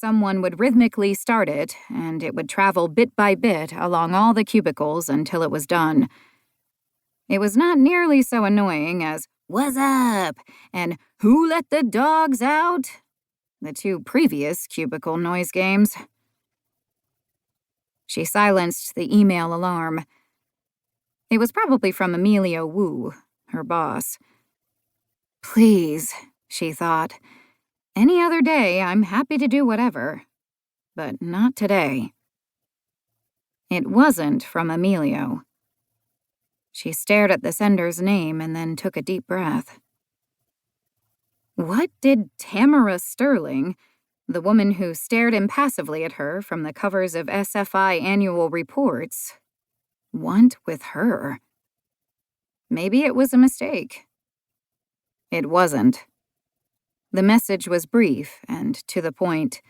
someone would rhythmically start it, and it would travel bit by bit along all the cubicles until it was done. It was not nearly so annoying as, "What's up?" and "Who let the dogs out?" the two previous cubicle noise games. She silenced the email alarm. It was probably from Emilio Wu, her boss. "Please," she thought. "Any other day, I'm happy to do whatever. But not today." It wasn't from Emilio. She stared at the sender's name and then took a deep breath. What did Tamara Sterling, the woman who stared impassively at her from the covers of SFI annual reports, want with her? Maybe it was a mistake. It wasn't. The message was brief and to the point.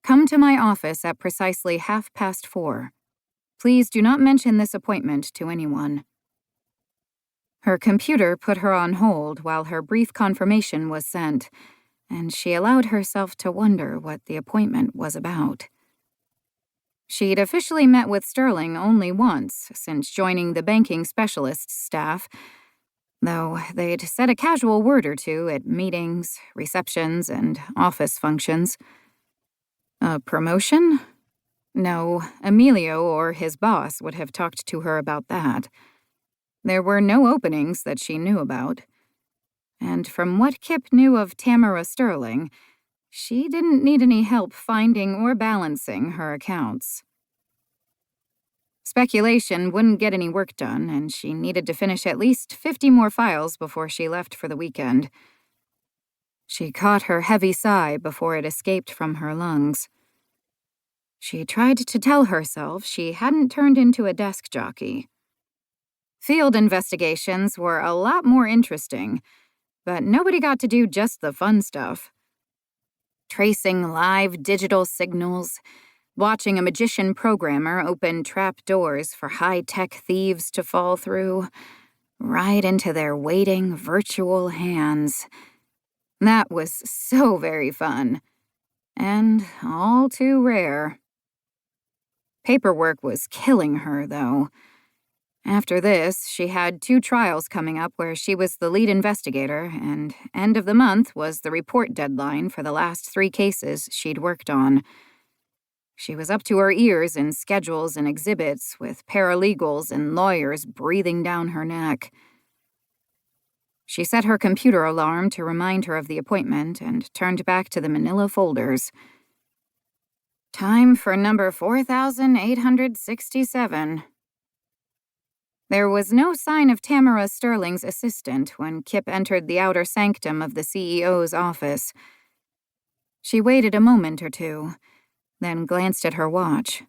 "Come to my office at precisely 4:30. Please do not mention this appointment to anyone." Her computer put her on hold while her brief confirmation was sent, and she allowed herself to wonder what the appointment was about. She'd officially met with Sterling only once since joining the banking specialist's staff, though they'd said a casual word or two at meetings, receptions, and office functions. A promotion? No, Emilio or his boss would have talked to her about that. There were no openings that she knew about. And from what Kip knew of Tamara Sterling, she didn't need any help finding or balancing her accounts. Speculation wouldn't get any work done, and she needed to finish at least 50 more files before she left for the weekend. She caught her heavy sigh before it escaped from her lungs. She tried to tell herself she hadn't turned into a desk jockey. Field investigations were a lot more interesting, but nobody got to do just the fun stuff. Tracing live digital signals, watching a magician programmer open trap doors for high-tech thieves to fall through, right into their waiting virtual hands. That was so very fun, and all too rare. Paperwork was killing her, though. After this, she had 2 trials coming up where she was the lead investigator, and end of the month was the report deadline for the last 3 cases she'd worked on. She was up to her ears in schedules and exhibits, with paralegals and lawyers breathing down her neck. She set her computer alarm to remind her of the appointment and turned back to the manila folders. Time for number 4867. There was no sign of Tamara Sterling's assistant when Kip entered the outer sanctum of the CEO's office. She waited a moment or two, then glanced at her watch.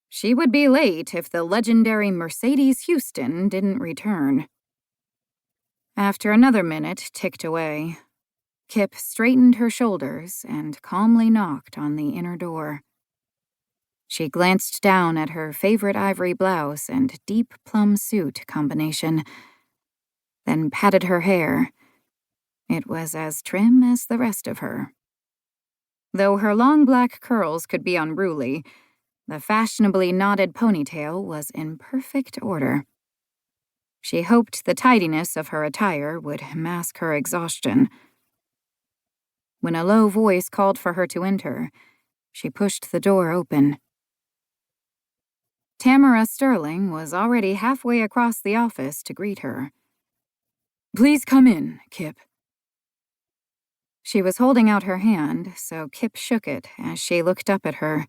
She would be late if the legendary Mercedes Houston didn't return. After another minute ticked away, Kip straightened her shoulders and calmly knocked on the inner door. She glanced down at her favorite ivory blouse and deep plum suit combination, then patted her hair. It was as trim as the rest of her. Though her long black curls could be unruly, the fashionably knotted ponytail was in perfect order. She hoped the tidiness of her attire would mask her exhaustion. When a low voice called for her to enter, she pushed the door open. Tamara Sterling was already halfway across the office to greet her. "Please come in, Kip." She was holding out her hand, so Kip shook it as she looked up at her.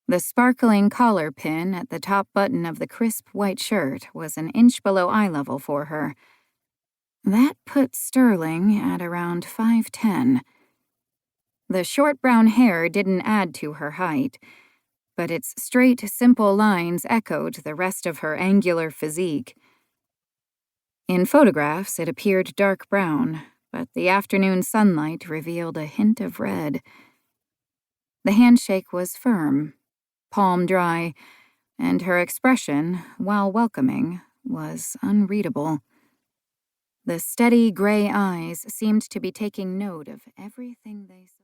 The sparkling collar pin at the top button of the crisp white shirt was an inch below eye level for her. That put Sterling at around 5'10". The short brown hair didn't add to her height, but its straight, simple lines echoed the rest of her angular physique. In photographs, it appeared dark brown, but the afternoon sunlight revealed a hint of red. The handshake was firm, palm dry, and her expression, while welcoming, was unreadable. The steady gray eyes seemed to be taking note of everything they saw.